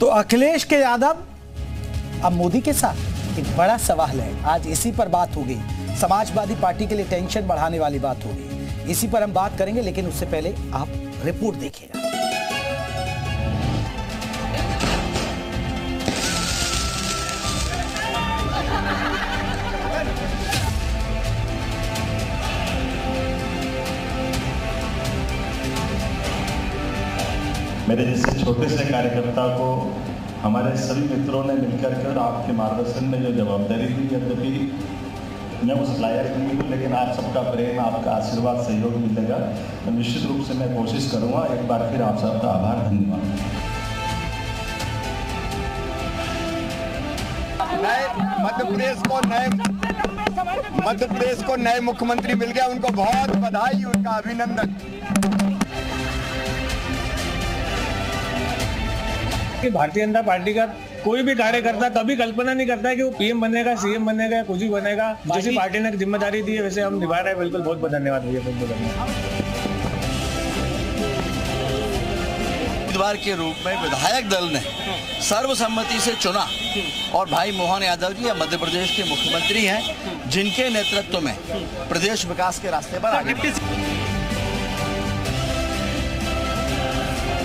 तो अखिलेश के यादव अब मोदी के साथ एक बड़ा सवाल है। आज इसी पर बात होगी। समाजवादी पार्टी के लिए टेंशन बढ़ाने वाली बात होगी, इसी पर हम बात करेंगे। लेकिन उससे पहले आप रिपोर्ट देखिएगा। मेरे जैसे छोटे से कार्यकर्ता को हमारे सभी मित्रों ने मिलकर के और आपके मार्गदर्शन में जो जवाबदारी दी, यद्यपि मैं उस लायक नहीं हूँ, लेकिन आप सबका प्रेम, आपका आशीर्वाद, सहयोग मिलेगा तो निश्चित रूप से मैं कोशिश करूँगा। एक बार फिर आप सबका आभार, धन्यवाद। मध्य प्रदेश को नए मुख्यमंत्री मिल गया, उनको बहुत बधाई, उनका अभिनंदन। भारतीय जनता पार्टी का कोई भी कार्यकर्ता कभी कल्पना नहीं करता है कि वो पीएम बनेगा, सीएम बनेगा, कुछ भी बनेगा। जैसी पार्टी ने जिम्मेदारी दी है वैसे हम निभा रहे हैं। बिल्कुल, बहुत बहुत धन्यवाद भैया, बहुत बहुत धन्यवाद। उम्मीदवार के रूप में विधायक दल ने सर्वसम्मति से चुना और भाई मोहन यादव जी मध्य प्रदेश के मुख्यमंत्री हैं, जिनके नेतृत्व में प्रदेश विकास के रास्ते पर आगे।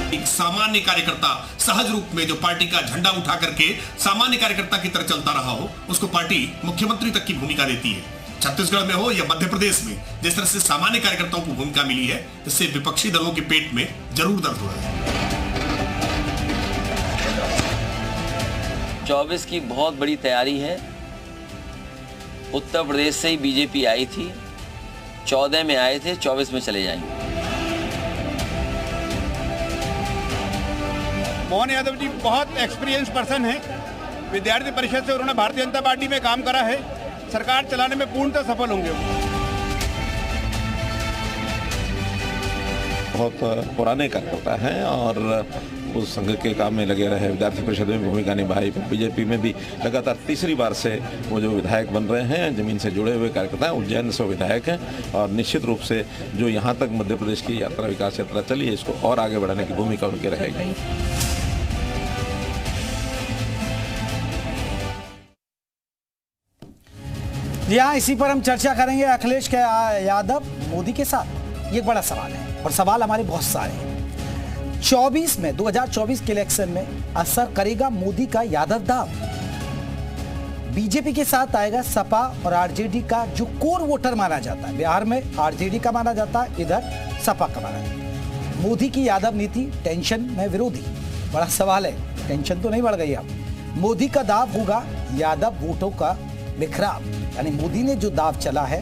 एक सामान्य कार्यकर्ता सहज रूप में जो पार्टी का झंडा उठा करके सामान्य कार्यकर्ता की तरह चलता रहा हो, उसको पार्टी मुख्यमंत्री तक की भूमिका देती है। छत्तीसगढ़ में हो या मध्य प्रदेश में, जिस तरह से सामान्य कार्यकर्ताओं को भूमिका मिली है, इससे विपक्षी दलों के पेट में जरूर दर्द हो रहा है। 24 की बहुत बड़ी तैयारी है। उत्तर प्रदेश से ही बीजेपी आई थी, 14 में आए थे, 24 में चले जाएंगे। मोहन यादव जी बहुत एक्सपीरियंस पर्सन हैं। विद्यार्थी परिषद से उन्होंने भारतीय जनता पार्टी में काम करा है। सरकार चलाने में पूर्णतः सफल होंगे। बहुत पुराने कार्यकर्ता हैं और उस संघ के काम में लगे रहे, विद्यार्थी परिषद में भूमिका निभाई, बीजेपी में भी लगातार तीसरी बार से वो जो विधायक बन रहे हैं, जमीन से जुड़े हुए कार्यकर्ता हैं, उज्जैन से विधायक हैं। और निश्चित रूप से जो यहाँ तक मध्य प्रदेश की यात्रा, विकास यात्रा चली है, इसको और आगे बढ़ाने की भूमिका उनकी रहेगी। यहाँ इसी पर हम चर्चा करेंगे। अखिलेश के यादव मोदी के साथ, ये एक बड़ा सवाल है और सवाल हमारे बहुत सारे हैं। 2024 के इलेक्शन में असर करेगा मोदी का यादव दाव। बीजेपी के साथ आएगा सपा और आरजेडी का जो कोर वोटर माना जाता है। बिहार में आरजेडी का माना जाता है, इधर सपा का माना जाता है। मोदी की यादव नीति टेंशन में विरोधी, बड़ा सवाल है। टेंशन तो नहीं बढ़ गई अब। मोदी का दाव होगा यादव वोटों का बिखराव, यानी मोदी ने जो दाव चला है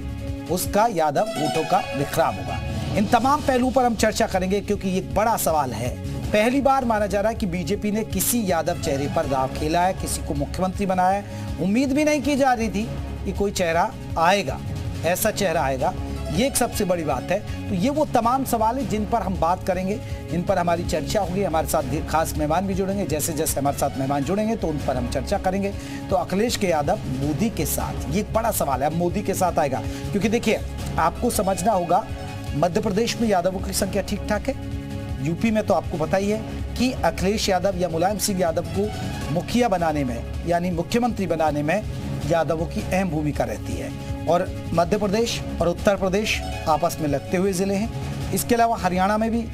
उसका यादव वोटों का बिखराव होगा। इन तमाम पहलुओं पर हम चर्चा करेंगे, क्योंकि ये बड़ा सवाल है। पहली बार माना जा रहा है कि बीजेपी ने किसी यादव चेहरे पर दाव खेला है, किसी को मुख्यमंत्री बनाया है। उम्मीद भी नहीं की जा रही थी कि कोई चेहरा आएगा, ऐसा चेहरा आएगा। ये एक सबसे बड़ी बात है। तो ये वो तमाम सवाल हैं जिन पर हम बात करेंगे, इन पर हमारी चर्चा होगी। हमारे साथ खास मेहमान भी जुड़ेंगे। जैसे जैसे हमारे साथ मेहमान जुड़ेंगे तो उन पर हम चर्चा करेंगे। तो अखिलेश के यादव मोदी के साथ, ये एक बड़ा सवाल है। अब मोदी के साथ आएगा, क्योंकि देखिए आपको समझना होगा, मध्य प्रदेश में यादवों की संख्या ठीक ठाक है। यूपी में तो आपको पता ही है कि अखिलेश यादव या मुलायम सिंह यादव को मुखिया बनाने में, यानी मुख्यमंत्री बनाने में यादवों की अहम भूमिका रहती है। और मध्य प्रदेश और उत्तर प्रदेश आपस में लगते हुए जिले हैं। इसके अलावा हरियाणा में भी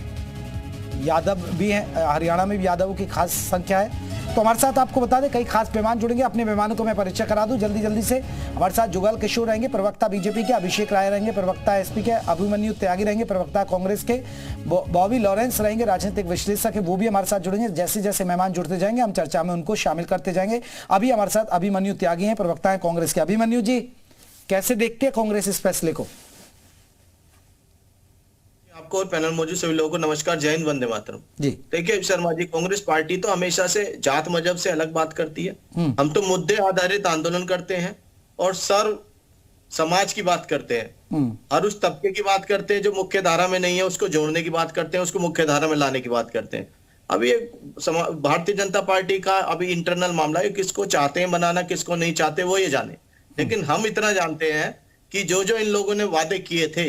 यादव भी हैं, हरियाणा में भी यादवों की खास संख्या है। तो हमारे साथ आपको बता दें, कई खास मेहमान जुड़ेंगे। अपने मेहमानों को मैं परिचय करा दूं जल्दी से। हमारे साथ जुगल किशोर रहेंगे, प्रवक्ता बीजेपी के। अभिषेक राय रहेंगे, प्रवक्ता एसपी के। अभिमन्यु त्यागी रहेंगे, प्रवक्ता कांग्रेस के। बॉबी लॉरेंस रहेंगे, राजनीतिक विश्लेषक है, वो भी हमारे साथ जुड़ेंगे। जैसे जैसे मेहमान जुड़ते जाएंगे हम चर्चा में उनको शामिल करते जाएंगे। अभी हमारे साथ अभिमन्यु त्यागी हैं, प्रवक्ता है कांग्रेस के। अभिमन्यु जी, कैसे देखते हैं कांग्रेस इस फैसले को? आपको और पैनल मौजूद सभी लोगों को नमस्कार, जय हिंद, वंदे मातरम जी। देखिए शर्मा जी, कांग्रेस पार्टी तो हमेशा से जात मजहब से अलग बात करती है। हम तो मुद्दे आधारित आंदोलन करते हैं और सर्व समाज की बात करते हैं। हर उस तबके की बात करते हैं जो मुख्य धारा में नहीं है, उसको जोड़ने की बात करते हैं, उसको मुख्य धारा में लाने की बात करते हैं। अभी ये भारतीय जनता पार्टी का अभी इंटरनल मामला है, किसको चाहते हैं बनाना, किसको नहीं चाहते वो ये जाने। लेकिन हम इतना जानते हैं कि जो जो इन लोगों ने वादे किए थे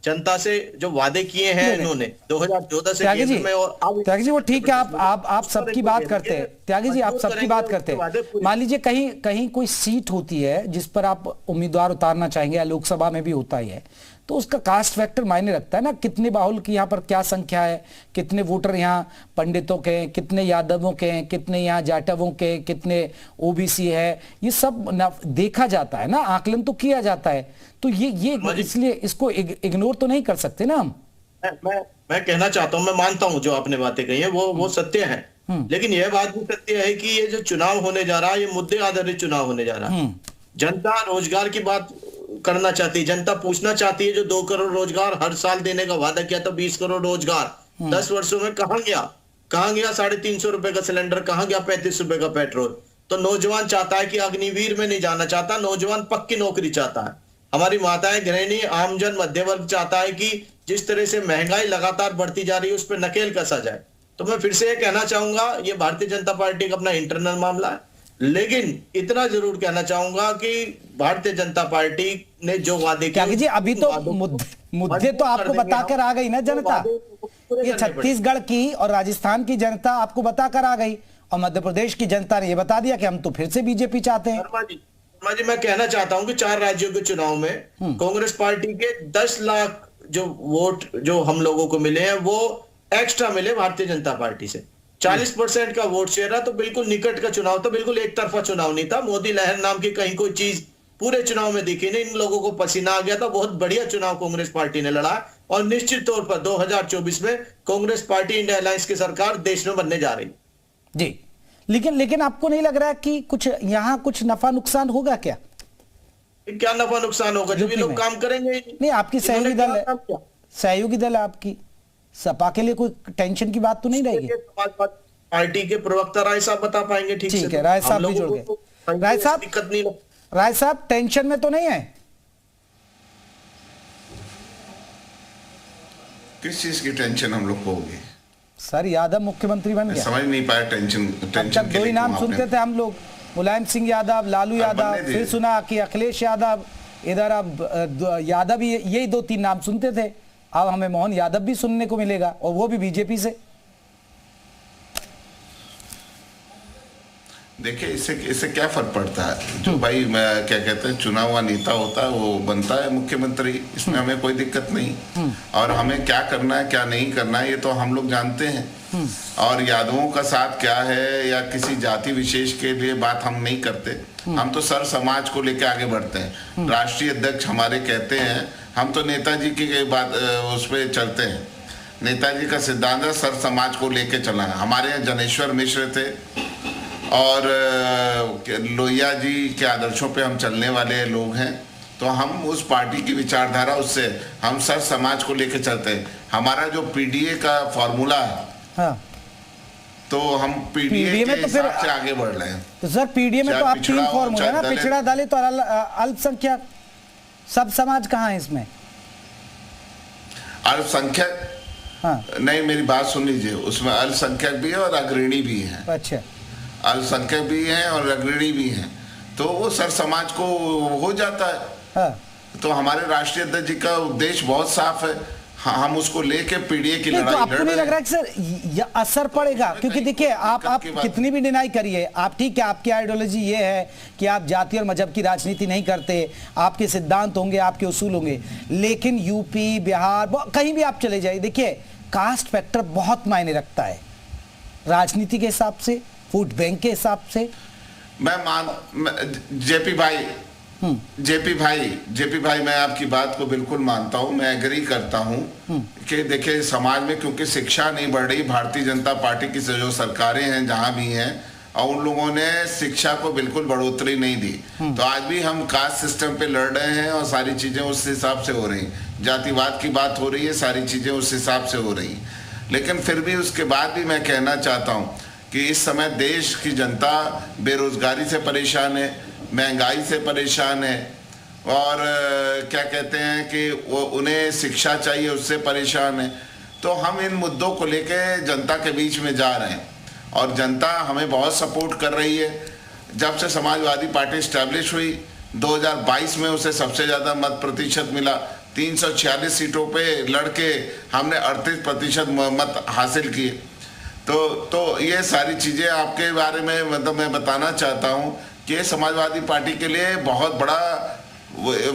जनता से जो वादे किए हैं इन्होंने 2014 से त्यागी जी, केंद्र में और अब त्यागी जी वो ठीक है, आप सबकी बात करते हैं त्यागी जी, आप सबकी बात करते हैं। मान लीजिए कहीं कोई सीट होती है जिस पर आप उम्मीदवार उतारना चाहेंगे, या लोकसभा में भी होता ही है, तो उसका कास्ट फैक्टर मायने रखता है ना, कितने बाहुल की यहाँ पर क्या संख्या है, कितने वोटर यहाँ पंडितों के हैं, कितने यादवों के हैं, कितने यहाँ जाटवों के, कितने ओबीसी है, ये सब देखा जाता है ना, आकलन तो किया जाता है। तो ये इसलिए इसको इग्नोर तो नहीं कर सकते ना हम। मैं कहना चाहता हूं, मैं मानता हूं जो आपने बातें कही है वो सत्य है, लेकिन यह बात भी सत्य है कि ये जो चुनाव होने जा रहा है, ये मुद्दे आधारित चुनाव होने जा रहा है। जनता रोजगार की बात करना चाहती है, जनता पूछना चाहती है, जो 2 करोड़ रोजगार हर साल देने का वादा किया था, 20 करोड़ रोजगार 10 वर्षों में कहां गया 350 रुपए का सिलेंडर, कहां गया 35 रुपए का पेट्रोल। तो नौजवान चाहता है कि अग्निवीर में नहीं जाना चाहता, नौजवान पक्की नौकरी चाहता है। हमारी माताएं, गृहिणी, आमजन, मध्य वर्ग चाहता है कि जिस तरह से महंगाई लगातार बढ़ती जा रही है उस पर नकेल कसा जाए। तो मैं फिर से ये कहना चाहूंगा, ये भारतीय जनता पार्टी का अपना इंटरनल मामला है, लेकिन इतना जरूर कहना चाहूंगा कि भारतीय जनता पार्टी ने जो वादे किए जी, अभी तो मुद्दे तो आपको बताकर आ गई ना जनता, ये छत्तीसगढ़ की और राजस्थान की जनता आपको बताकर आ गई, और मध्य प्रदेश की जनता ने ये बता दिया कि हम तो फिर से बीजेपी चाहते हैं। जी, मैं कहना चाहता हूं कि 4 राज्यों के चुनाव में कांग्रेस पार्टी के 10 लाख जो वोट जो हम लोगों को मिले हैं वो एक्स्ट्रा मिले भारतीय जनता पार्टी से। 40% का वोट शेयर है, तो बिल्कुल निकट का चुनाव था, बिल्कुल एक तरफा चुनाव नहीं था। मोदी लहर नाम की कहीं कोई चीज पूरे चुनाव में दिखी नहीं, इन लोगों को पसीना आ गया था। बहुत बढ़िया चुनाव कांग्रेस पार्टी ने लड़ा, और निश्चित तौर पर 2024 में कांग्रेस पार्टी इंडिया अलायंस की सरकार देश में बनने जा रही जी। लेकिन आपको नहीं लग रहा कि कुछ यहाँ कुछ नफा नुकसान होगा क्या? क्या नफा नुकसान होगा? जो भी लोग काम करेंगे नहीं, आपकी सहयोगी दल है, सहयोगी दल है आपकी, सपा के लिए कोई टेंशन की बात तो नहीं रहेगी? पार्टी के प्रवक्ता राय साहब बता पाएंगे। ठीक है, राय साहब भी जुड़ गए। राय साहब टेंशन में तो नहीं है? किस चीज की टेंशन हम लोग को होगी? सर, यादव मुख्यमंत्री बन गया, समझ नहीं पाया टेंशन तब 2 ही नाम सुनते थे हम लोग, मुलायम सिंह यादव, लालू यादव, फिर सुना कि अखिलेश यादव, इधर अब यादव, यही 2-3 नाम सुनते थे। अब हमें मोहन यादव भी सुनने को मिलेगा, और वो भी बीजेपी से। देखिए, इससे क्या फर्क पड़ता है? जो भाई क्या कहते हैं चुना हुआ नेता होता है वो बनता है मुख्यमंत्री, इसमें हमें कोई दिक्कत नहीं। और हमें क्या करना है क्या नहीं करना है ये तो हम लोग जानते हैं। और यादवों का साथ क्या है या किसी जाति विशेष के लिए बात हम नहीं करते, हम तो सर समाज को लेकर आगे बढ़ते हैं। राष्ट्रीय अध्यक्ष हमारे कहते हैं, हम तो नेताजी की बात उस पर चलते हैं। नेताजी का सिद्धांत है सर समाज को लेके चलना है। हमारे यहाँ जनेश्वर मिश्र थे और लोहिया जी के आदर्शों पे हम चलने वाले लोग हैं, तो हम उस पार्टी की विचारधारा उससे हम सर समाज को लेके चलते हैं। हमारा जो पीडीए का फॉर्मूला है, हाँ। तो हम पीडीए के हिसाब से आगे बढ़ रहे हैं। तो सर पीडीए में तो आप 3 फॉर्मूला है ना, पिछड़ा, दलित और अल्पसंख्यक, सब समाज कहाँ है इसमें? अल्पसंख्यक, हाँ। नहीं, मेरी बात सुन लीजिए, उसमें अल्पसंख्यक भी है और अग्रणी भी है। अच्छा, अल्पसंख्यक भी हैं और अग्रणी भी हैं, तो वो सर समाज को हो जाता है। हाँ। तो हमारे राष्ट्रीय अध्यक्ष जी का उद्देश्य बहुत साफ है, हम उसको लेके पीडीए की लड़ाई लड़ रहे हैं। आपको नहीं लग रहा है कि सर ये असर पड़ेगा? क्योंकि देखिए, आप कितनी भी डिनाई करिए, आप ठीक है, आपकी आइडियोलॉजी ये है कि आप जाति और मजहब की राजनीति नहीं करते, आपके सिद्धांत होंगे, आपके उसूल होंगे, लेकिन यूपी, बिहार, कहीं भी आप चले जाइए, देखिए कास्ट फैक्टर बहुत मायने रखता है राजनीति के हिसाब से, वोट बैंक के हिसाब से। जेपी भाई मैं आपकी बात को बिल्कुल मानता हूं, मैं एग्री करता हूं कि देखिए समाज में क्योंकि शिक्षा नहीं बढ़ रही, भारतीय जनता पार्टी की जो सरकारें हैं जहां भी हैं, और उन लोगों ने शिक्षा को बिल्कुल बढ़ोतरी नहीं दी, तो आज भी हम कास्ट सिस्टम पे लड़ रहे हैं और सारी चीजें उस हिसाब से हो रही, जातिवाद की बात हो रही है, सारी चीजें उस हिसाब से हो रही। लेकिन फिर भी उसके बाद भी मैं कहना चाहता हूँ कि इस समय देश की जनता बेरोजगारी से परेशान है, महंगाई से परेशान है, और क्या कहते हैं कि वो उन्हें शिक्षा चाहिए, उससे परेशान है। तो हम इन मुद्दों को लेके जनता के बीच में जा रहे हैं, और जनता हमें बहुत सपोर्ट कर रही है। जब से समाजवादी पार्टी स्टैब्लिश हुई 2022 में उसे सबसे ज़्यादा मत प्रतिशत मिला, 346 सीटों पे लड़के हमने 38% मत हासिल किए। तो ये सारी चीजें आपके बारे में मतलब मैं बताना चाहता हूँ कि समाजवादी पार्टी के लिए बहुत बड़ा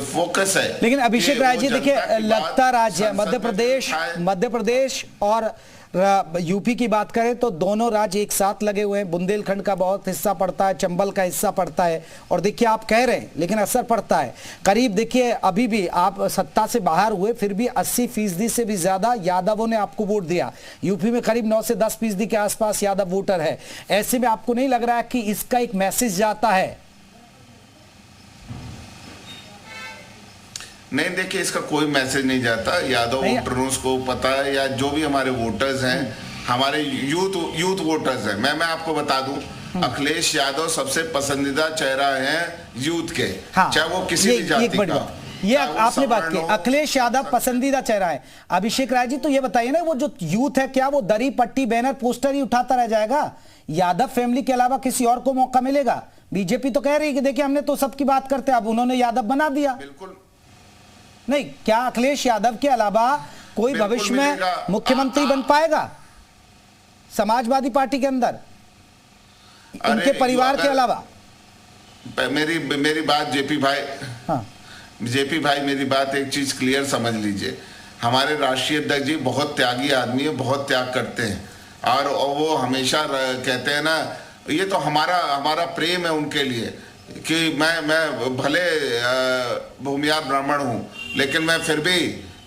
फोकस है। लेकिन अभिषेक राय जी देखिए, लगता राज्य है मध्य प्रदेश और यूपी की बात करें तो दोनों राज्य एक साथ लगे हुए हैं। बुंदेलखंड का बहुत हिस्सा पड़ता है, चंबल का हिस्सा पड़ता है, और देखिए आप कह रहे हैं लेकिन असर पड़ता है। करीब देखिए अभी भी आप सत्ता से बाहर हुए फिर भी 80% से भी ज्यादा यादवों ने आपको वोट दिया। यूपी में करीब 9 से 10% के आसपास यादव वोटर है। ऐसे में आपको नहीं लग रहा है कि इसका एक मैसेज जाता है? नहीं, देखिए इसका कोई मैसेज नहीं जाता। यादव वोटरों को पता है, या जो भी हमारे वोटर्स हैं, हमारे यूथ वोटर्स हैं। मैं आपको बता दूं, अखिलेश यादव सबसे पसंदीदा चेहरा है यूथ के, चाहे वो किसी भी जाति का। ये आपने बात की, अखिलेश यादव पसंदीदा चेहरा है। अभिषेक राय जी तो ये बताइए ना, वो जो यूथ है क्या वो दरी पट्टी बैनर पोस्टर ही उठाता रह जाएगा? यादव फैमिली के अलावा किसी और को मौका मिलेगा? बीजेपी तो कह रही है कि देखिए हमने तो सबकी बात करते, अब उन्होंने यादव बना दिया। बिल्कुल नहीं, क्या अखिलेश यादव के अलावा कोई भविष्य में मुख्यमंत्री बन पाएगा समाजवादी पार्टी के अंदर, इनके परिवार के अलावा? मेरी बात जेपी भाई, मेरी बात एक चीज क्लियर समझ लीजिए। हमारे राष्ट्रीय अध्यक्ष जी बहुत त्यागी आदमी है, बहुत त्याग करते हैं, और वो हमेशा कहते हैं ना, ये तो हमारा प्रेम है उनके लिए कि मैं भले भूमियार ब्राह्मण हूँ, लेकिन मैं फिर भी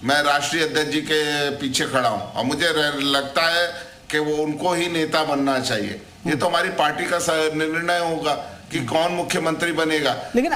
मैं राष्ट्रीय अध्यक्ष जी के पीछे खड़ा हूँ, और मुझे लगता है कि वो उनको ही नेता बनना चाहिए। ये तो हमारी पार्टी का निर्णय होगा कि कौन मुख्यमंत्री बनेगा। लेकिन